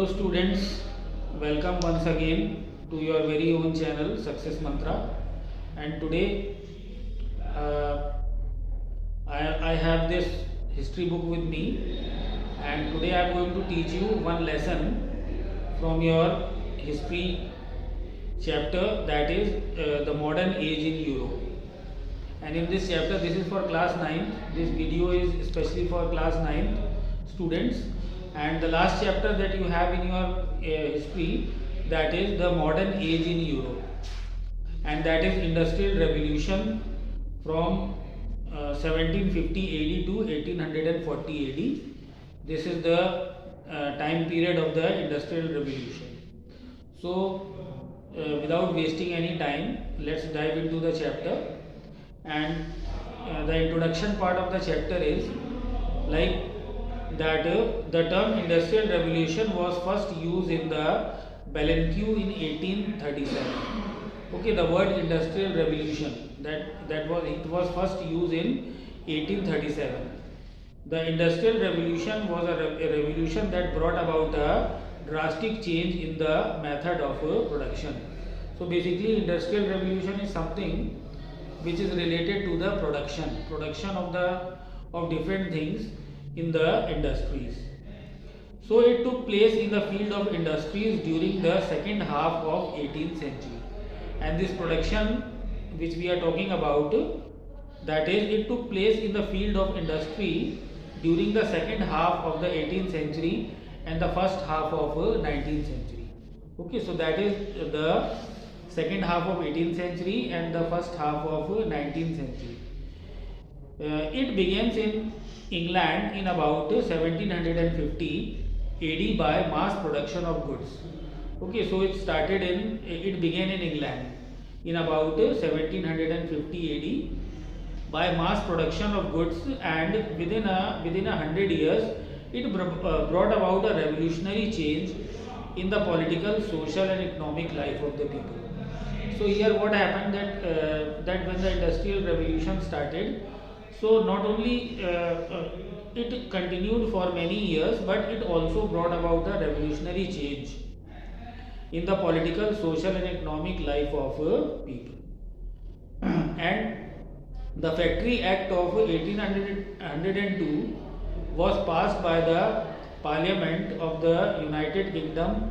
Hello students, welcome once again to your very own channel Success Mantra. And today I have this history book with me, and today I am going to teach you one lesson from your history chapter, that is the modern age in Europe. And in this chapter, this is for class 9. This video is especially for class 9 students. And the last chapter that you have in your history, that is the modern age in Europe, and that is industrial revolution from 1750 AD to 1840 AD. This is the time period of the industrial revolution. So without wasting any time, let's dive into the chapter. And the introduction part of the chapter is like that the term industrial revolution was first used in the Bellencue in 1837. Okay, the word industrial revolution, it was first used in 1837. The industrial revolution was a revolution that brought about a drastic change in the method of production. So basically, industrial revolution is something which is related to the production of different things in the industries. So it took place in the field of industries during the second half of 18th century. And this production which we are talking about, that is, it took place in the field of industry during the second half of the 18th century and the first half of 19th century. Okay, so that is the second half of 18th century and the first half of 19th century. It begins in England in about 1750 AD by mass production of goods. Okay, so it began in England in about 1750 AD by mass production of goods, and within 100 years it brought about a revolutionary change in the political, social and economic life of the people. So here what happened, that when the industrial revolution started, so not only it continued for many years, but it also brought about a revolutionary change in the political, social and economic life of people. And the Factory Act of 1802 was passed by the Parliament of the United Kingdom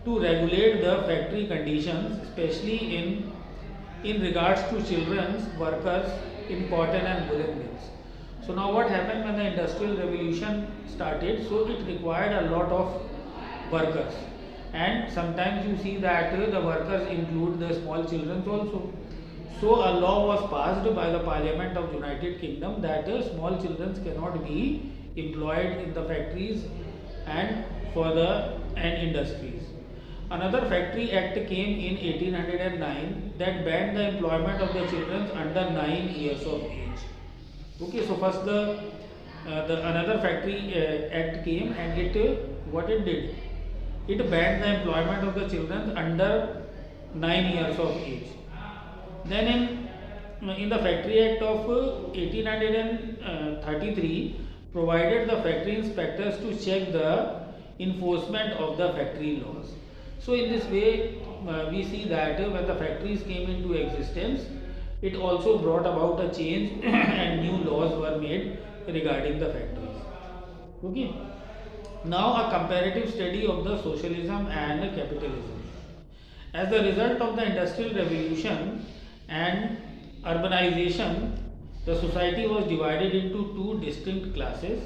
to regulate the factory conditions, especially in regards to children's workers in cotton and woolen mills. So now what happened when the industrial revolution started? So it required a lot of workers, and sometimes you see that the workers include the small children also. So a law was passed by the Parliament of United Kingdom that small children cannot be employed in the factories and industries. Another Factory Act came in 1809 that banned the employment of the children under 9 years of age. Okay, so first the another Factory Act came, and what it did, it banned the employment of the children under 9 years of age. Then in the Factory Act of 1833 provided the factory inspectors to check the enforcement of the factory laws. So in this way we see that when the factories came into existence, it also brought about a change and new laws were made regarding the factories. Okay. Now a comparative study of the socialism and capitalism. As a result of the industrial revolution and urbanization, the society was divided into two distinct classes,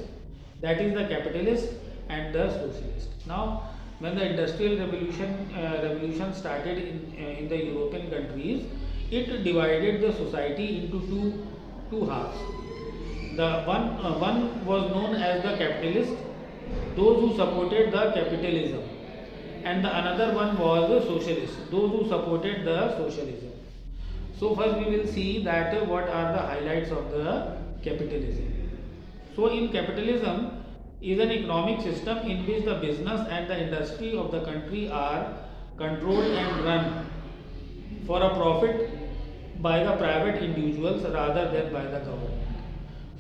that is the capitalist and the socialist. Now when the industrial revolution started in the European countries, it divided the society into two halves. The one was known as the capitalist, those who supported the capitalism, and the another one was the socialist, those who supported the socialism. So first we will see that what are the highlights of the capitalism. So in capitalism is an economic system in which the business and the industry of the country are controlled and run for a profit by the private individuals rather than by the government.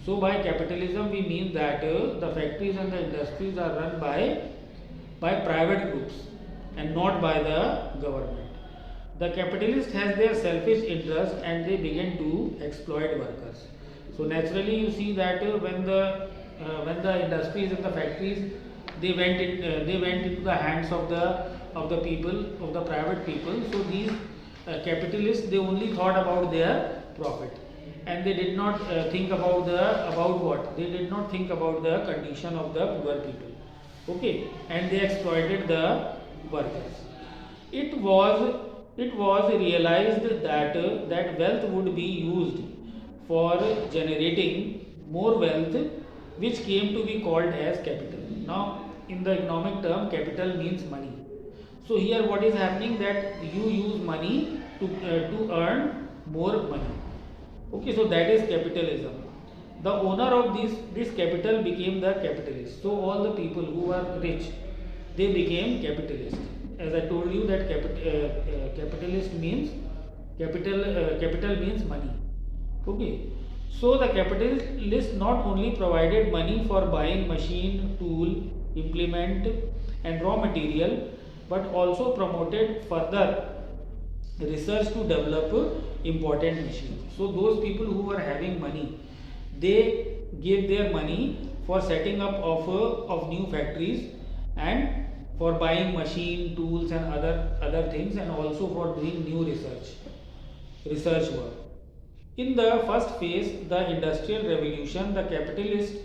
So by capitalism we mean that the factories and the industries are run by by private groups and not by the government. The capitalist has their selfish interest and they begin to exploit workers. So naturally, you see that when the industries and the factories they went into the hands of the people, of the private people. So these capitalists, they only thought about their profit, and they did not think about what they did not think about the condition of the poor people. Okay, and they exploited the workers. It was realized that wealth would be used for generating more wealth, which came to be called as capital. Now, in the economic term, capital means money. So here what is happening, that you use money to earn more money. Okay, so that is capitalism. The owner of this capital became the capitalist. So all the people who are rich, they became capitalist. As I told you that capitalist means capital means money. Okay, so the capitalist not only provided money for buying machine, tool, implement and raw material, but also promoted further research to develop important machines. So those people who were having money, they gave their money for setting up of new factories and for buying machine, tools and other things, and also for doing new research work. In the first phase, the industrial revolution, the capitalists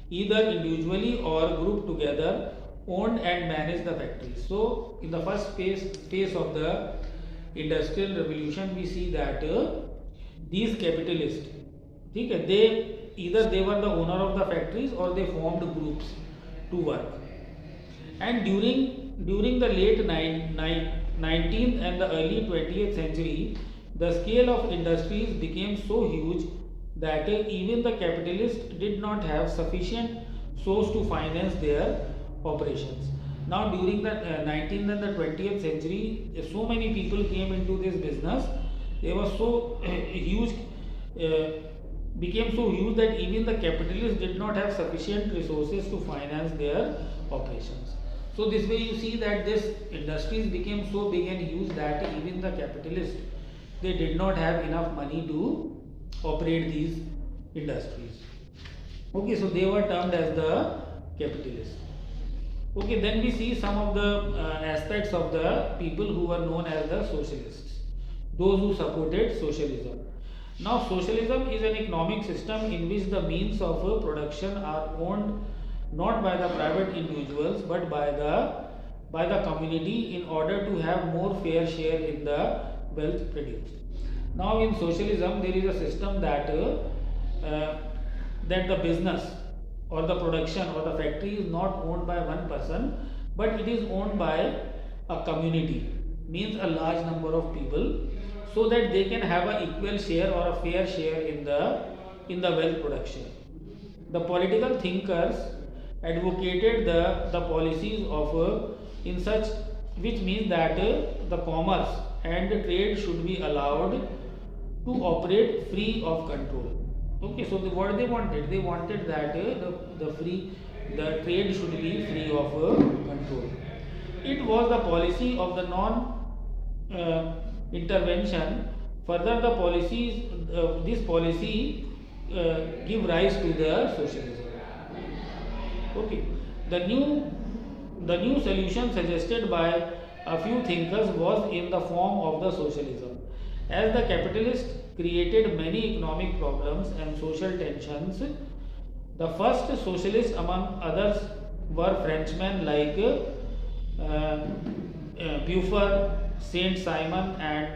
either individually or grouped together owned and managed the factories. So in the first phase of the industrial revolution, we see that these capitalists, okay, they were the owner of the factories or they formed groups to work. And during the late 19th and the early 20th century, the scale of industries became so huge that even the capitalists did not have sufficient source to finance their operations. Now, during the 19th and the 20th century, so many people came into this business. They were so huge, became so huge that even the capitalists did not have sufficient resources to finance their operations. So this way you see that this industries became so big and huge that even the capitalists, they did not have enough money to operate these industries. Okay, so they were termed as the capitalists. Okay, then we see some of the aspects of the people who were known as the socialists, those who supported socialism. Now, socialism is an economic system in which the means of production are owned not by the private individuals but by the community in order to have more fair share in the wealth produced. Now, in socialism, there is a system that the business or the production or the factory is not owned by one person, but it is owned by a community, means a large number of people, so that they can have an equal share or a fair share in the wealth production. The political thinkers advocated the policies of in such, which means that the commerce and trade should be allowed to operate free of control. Okay, so what they wanted that the trade should be free of control. It was the policy of the non-intervention. Further, the policies, this policy give rise to the socialism. Okay, the new solution suggested by a few thinkers was in the form of the socialism. As the capitalists created many economic problems and social tensions, the first socialists among others were Frenchmen like Buffer, Saint-Simon and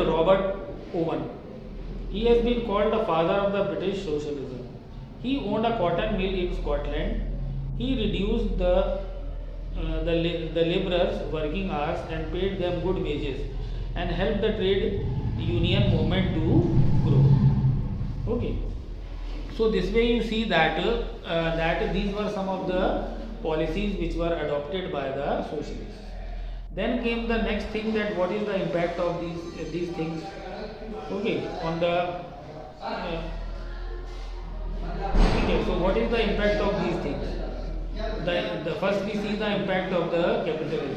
Robert Owen. He has been called the father of the British socialism. He owned a cotton mill in Scotland. He reduced the laborers' working hours and paid them good wages and helped the trade union movement to grow. Okay, so this way you see that these were some of the policies which were adopted by the socialists. Then came the next thing, that what is the impact of these things, okay, on the okay, so what is the impact of these things? the first we see the impact of the capitalism.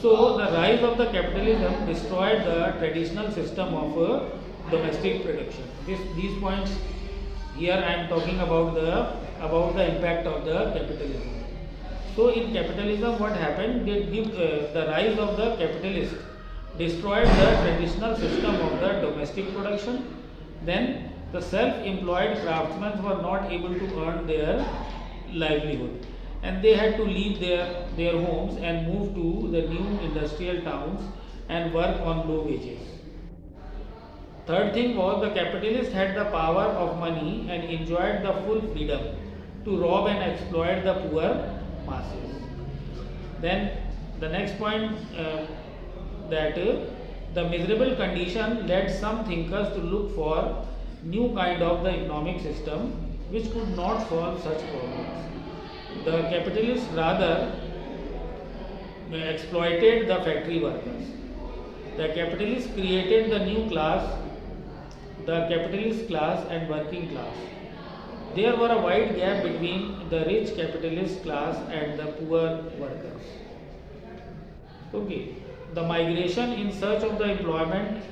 So the rise of the capitalism destroyed the traditional system of domestic production. These points here I am talking about the impact of the capitalism. So in capitalism, what happened? The rise of the capitalist destroyed the traditional system of the domestic production. Then the self-employed craftsmen were not able to earn their livelihood, and they had to leave their homes and move to the new industrial towns and work on low wages. Third thing was the capitalist had the power of money and enjoyed the full freedom to rob and exploit the poor masses. Then the next point that the miserable condition led some thinkers to look for new kind of the economic system which could not solve such problems. The capitalists rather exploited the factory workers. The capitalists created the new class, the capitalist class and working class. There were a wide gap between the rich capitalist class and the poor workers. Okay, the migration in search of the employment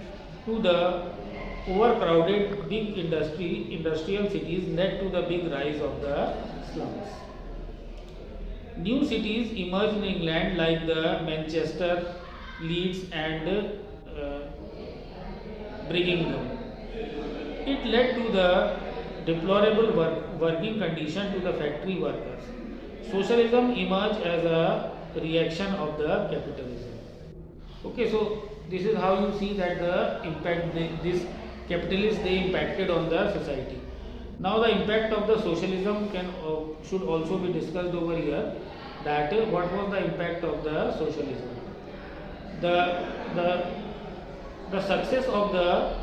to the overcrowded big industrial cities led to the big rise of the slums. New cities emerged in England like the Manchester, Leeds and Birmingham. It led to the deplorable working condition to the factory workers. Socialism emerged as a reaction of the capitalism. Okay, so this is how you see that the impact this capitalists they impacted on the society. Now the impact of the socialism should also be discussed over here. That what was the impact of the socialism? The success of the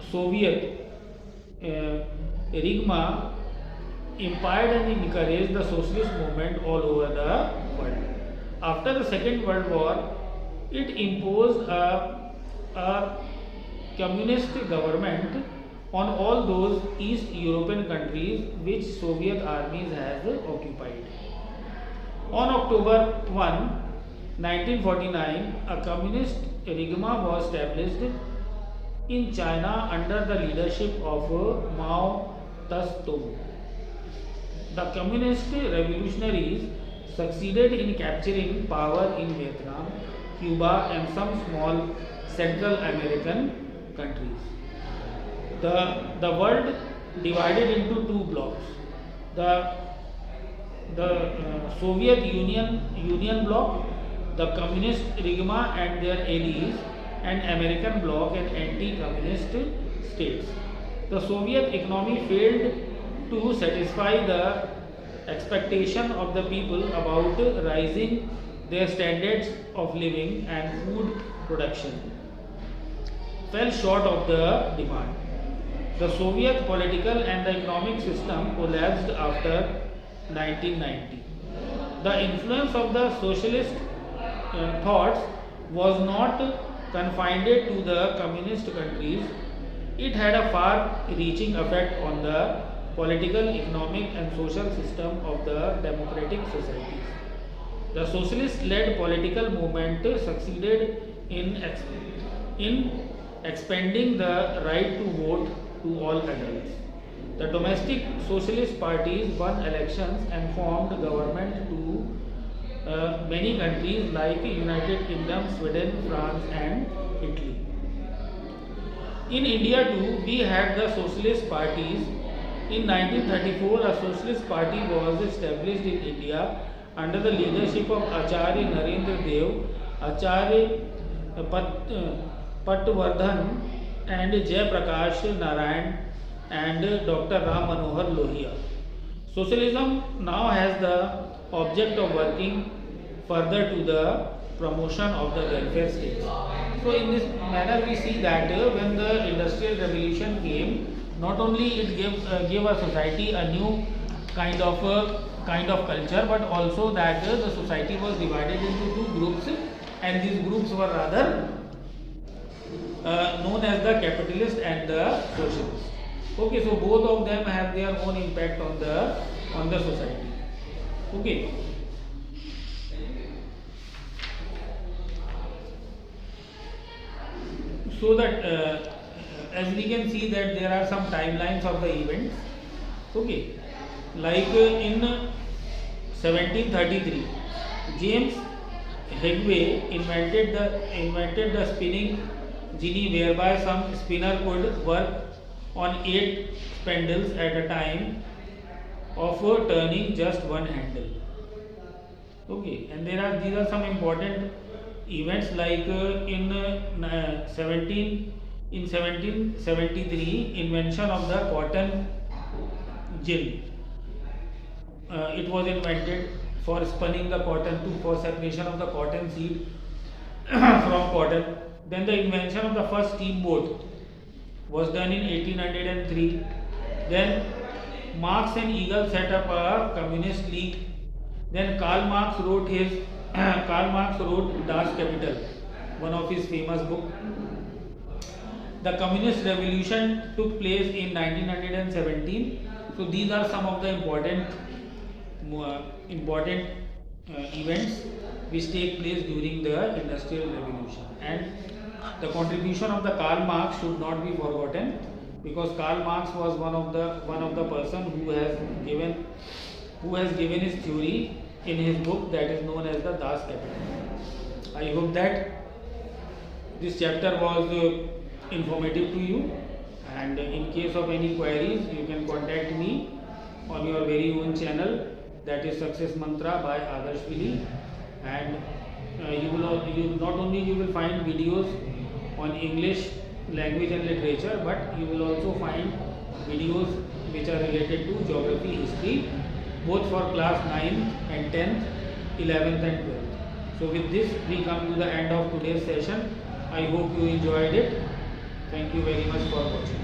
Soviet Rigma inspired and encouraged the socialist movement all over the world. After the Second World War, it imposed a communist government on all those East European countries which Soviet armies has occupied. On October 1, 1949, a communist Rigma was established in China under the leadership of Mao Zedong. The communist revolutionaries succeeded in capturing power in Vietnam, Cuba and some small Central American countries. The world divided into two blocks. The Soviet Union bloc, the communist Rigma and their allies, and American bloc and anti-communist states. The Soviet economy failed to satisfy the expectation of the people about rising their standards of living, and food production fell short of the demand. The Soviet political and the economic system collapsed after 1990. The influence of the socialist thoughts was not confined to the communist countries. It had a far-reaching effect on the political, economic and social system of the democratic societies. The socialist-led political movement succeeded in expanding the right to vote to all adults. The domestic socialist parties won elections and formed government to many countries like United Kingdom, Sweden, France and Italy. In India too, we had the socialist parties. In 1934, a socialist party was established in India under the leadership of Acharya Narendra Dev, Acharya Patwardhan and Jay Prakash Narayan and Dr. Ram Manohar Lohia. Socialism now has the object of working further to the promotion of the welfare state. So in this manner we see that when the industrial revolution came, not only it gave a society a new kind of culture, but also that the society was divided into two groups, and these groups were rather known as the capitalist and the socialist. Okay, so both of them have their own impact on the society. Okay. So that as we can see that there are some timelines of the events. Okay, like in 1733, James Hegway invented the spinning genie, whereby some spinner could work on 8 spindles at a time of turning just one handle. Okay, and these are some important events like in 1773 invention of the cotton gin. It was invented for spinning the cotton to for separation of the cotton seed from cotton. Then the invention of the first steamboat was done in 1803. Then Marx and Engels set up a communist league. Then Karl Marx wrote Das Kapital, one of his famous book. The communist revolution took place in 1917. So these are some of the important events which take place during the industrial revolution, and the contribution of the Karl Marx should not be forgotten, because Karl Marx was one of the person who has given his theory in his book that is known as the Das Kapital. I hope that this chapter was informative to you, and in case of any queries you can contact me on your very own channel, that is Success Mantra by Adarsh Vili. And you not only you will find videos on English language and literature, but you will also find videos which are related to geography, history, both for class 9th and 10th, 11th and 12th. So with this we come to the end of today's session. I hope you enjoyed it. Thank you very much for watching.